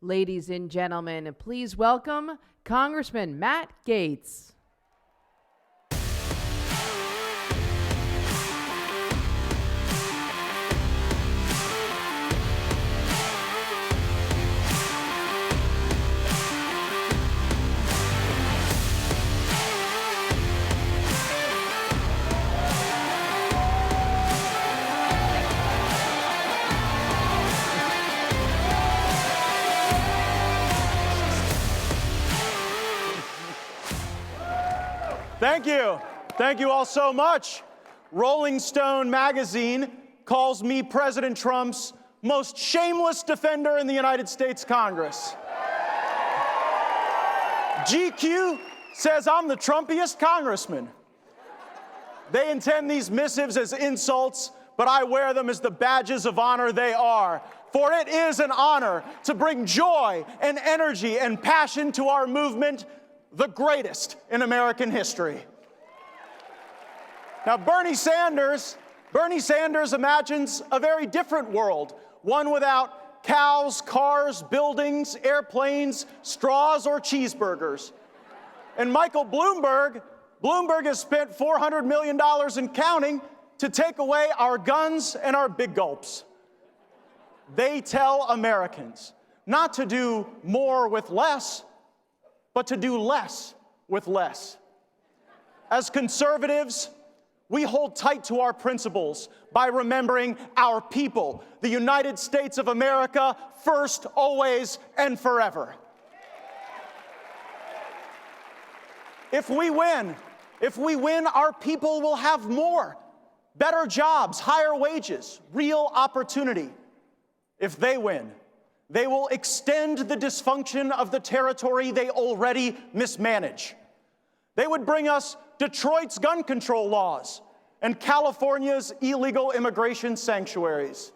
Ladies and gentlemen, please welcome Congressman Matt Gaetz. Thank you. Thank you all so much. Rolling Stone magazine calls me President Trump's most shameless defender in the United States Congress. GQ says I'm the Trumpiest congressman. They intend these missives as insults, but I wear them as the badges of honor they are. For it is an honor to bring joy and energy and passion to our movement, the greatest in American history. Now, Bernie Sanders imagines a very different world, one without cows, cars, buildings, airplanes, straws, or cheeseburgers. And Michael Bloomberg has spent $400 million and counting to take away our guns and our big gulps. They tell Americans not to do more with less, but to do less with less. As conservatives, we hold tight to our principles by remembering our people, the United States of America, first, always, and forever. If we win, our people will have more, better jobs, higher wages, real opportunity. If they win, they will extend the dysfunction of the territory they already mismanage. They would bring us Detroit's gun control laws and California's illegal immigration sanctuaries.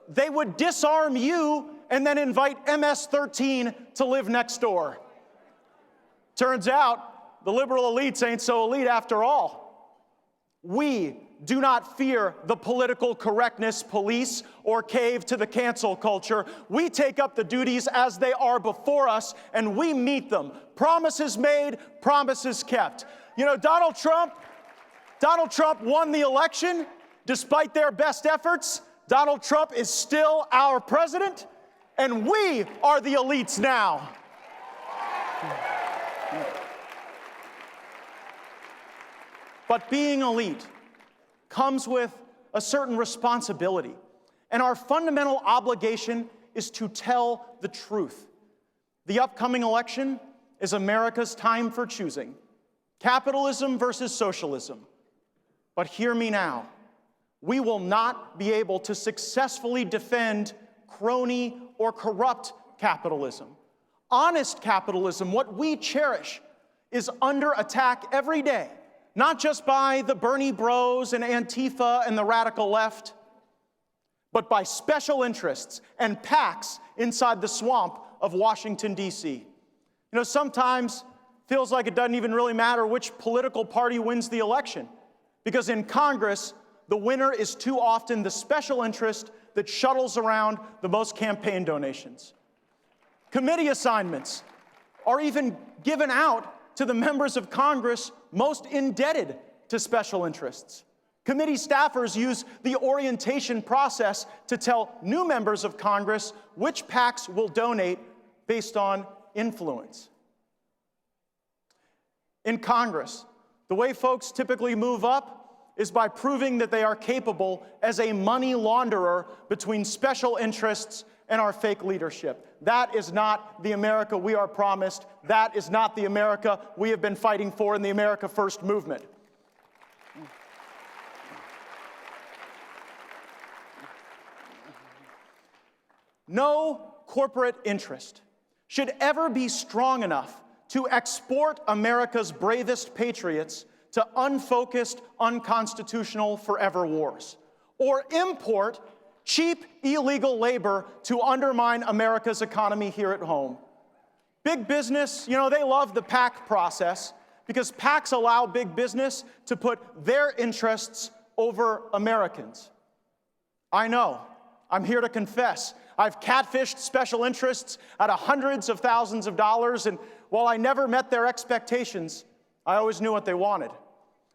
They would disarm you and then invite MS-13 to live next door. Turns out, the liberal elites ain't so elite after all. We do not fear the political correctness police or cave to the cancel culture. We take up the duties as they are before us, and we meet them. Promises made, promises kept. You know, Donald Trump won the election. Despite their best efforts, Donald Trump is still our president, and we are the elites now. But being elite comes with a certain responsibility, and our fundamental obligation is to tell the truth. The upcoming election is America's time for choosing capitalism versus socialism. But hear me now, we will not be able to successfully defend crony or corrupt capitalism. Honest capitalism, what we cherish, is under attack every day. Not just by the Bernie bros and Antifa and the radical left, but by special interests and PACs inside the swamp of Washington, D.C. You know, sometimes it feels like it doesn't even really matter which political party wins the election, because in Congress, the winner is too often the special interest that shuttles around the most campaign donations. Committee assignments are even given out to the members of Congress most indebted to special interests. Committee staffers use the orientation process to tell new members of Congress which PACs will donate based on influence. In Congress, the way folks typically move up is by proving that they are capable as a money launderer between special interests and our fake leadership. That is not the America we are promised. That is not the America we have been fighting for in the America First movement. No corporate interest should ever be strong enough to export America's bravest patriots to unfocused, unconstitutional forever wars, or import cheap, illegal labor to undermine America's economy here at home. Big business, you know, they love the PAC process because PACs allow big business to put their interests over Americans. I know, I'm here to confess, I've catfished special interests at hundreds of thousands of dollars, and while I never met their expectations, I always knew what they wanted.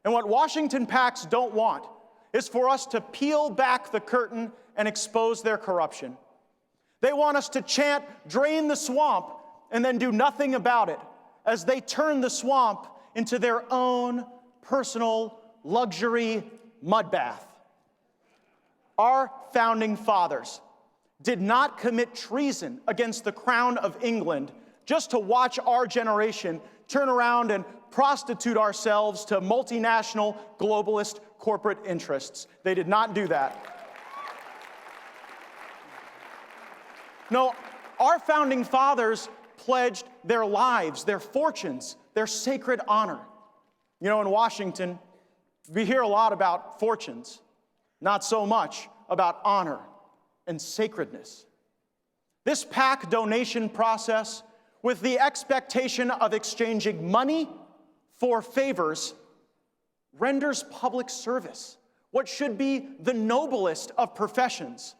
And what Washington PACs don't want is for us to peel back the curtain and expose their corruption. They want us to chant, "Drain the swamp," and then do nothing about it, as they turn the swamp into their own personal luxury mud bath. Our founding fathers did not commit treason against the crown of England just to watch our generation turn around and prostitute ourselves to multinational globalist corporate interests. They did not do that. No, our founding fathers pledged their lives, their fortunes, their sacred honor. You know, in Washington, we hear a lot about fortunes, not so much about honor and sacredness. This PAC donation process, with the expectation of exchanging money for favors, renders public service, what should be the noblest of professions,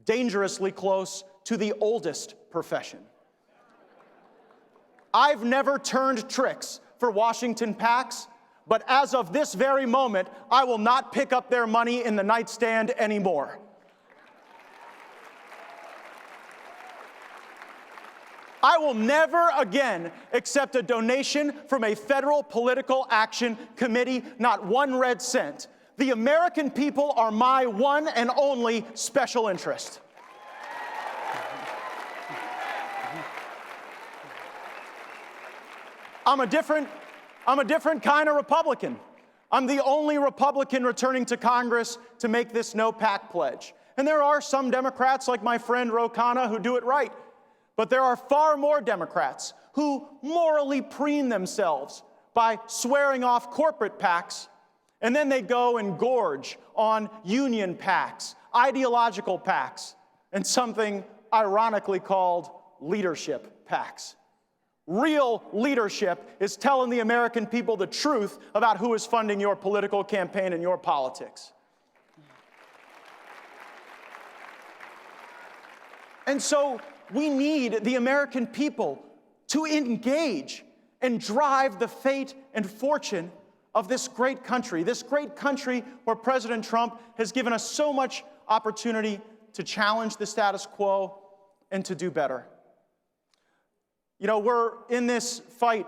dangerously close to the oldest profession. I've never turned tricks for Washington PACs, but as of this very moment, I will not pick up their money in the nightstand anymore. I will never again accept a donation from a federal political action committee, not one red cent. The American people are my one and only special interest. I'm a different kind of Republican. I'm the only Republican returning to Congress to make this no PAC pledge. And there are some Democrats, like my friend Ro Khanna, who do it right. But there are far more Democrats who morally preen themselves by swearing off corporate PACs, and then they go and gorge on union PACs, ideological PACs, and something ironically called leadership PACs. Real leadership is telling the American people the truth about who is funding your political campaign and your politics. And so we need the American people to engage and drive the fate and fortune of this great country where President Trump has given us so much opportunity to challenge the status quo and to do better. You know, we're in this fight,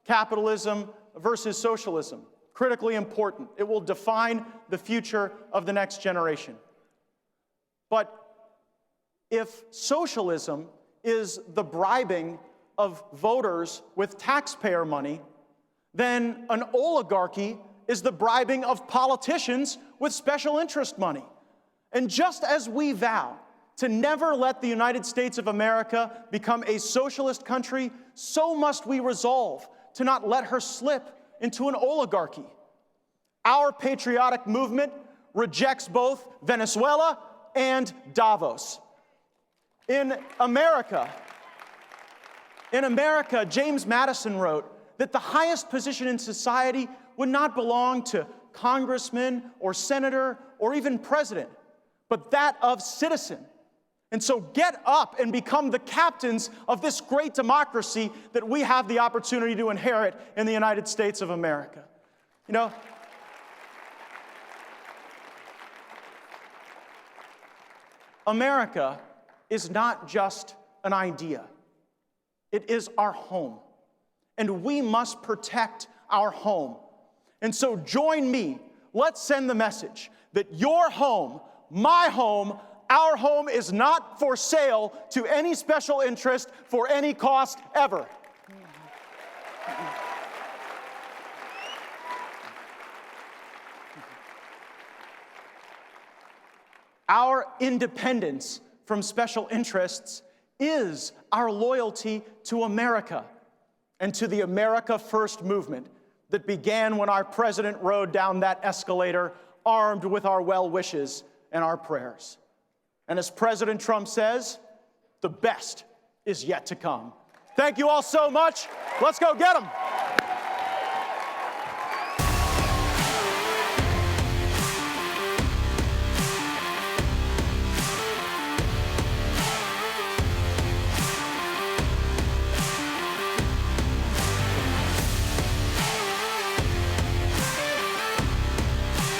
capitalism versus socialism, critically important. It will define the future of the next generation. But if socialism is the bribing of voters with taxpayer money, then an oligarchy is the bribing of politicians with special interest money. And just as we vow to never let the United States of America become a socialist country, so must we resolve to not let her slip into an oligarchy. Our patriotic movement rejects both Venezuela and Davos. In America, James Madison wrote that the highest position in society would not belong to congressman or senator or even president, but that of citizen. And so get up and become the captains of this great democracy that we have the opportunity to inherit in the United States of America. You know, America is not just an idea. It is our home. And we must protect our home. And so join me. Let's send the message that your home, my home, our home is not for sale to any special interest for any cost ever. Our independence from special interests is our loyalty to America and to the America First movement that began when our president rode down that escalator armed with our well wishes and our prayers. And as President Trump says, the best is yet to come. Thank you all so much. Let's go get them.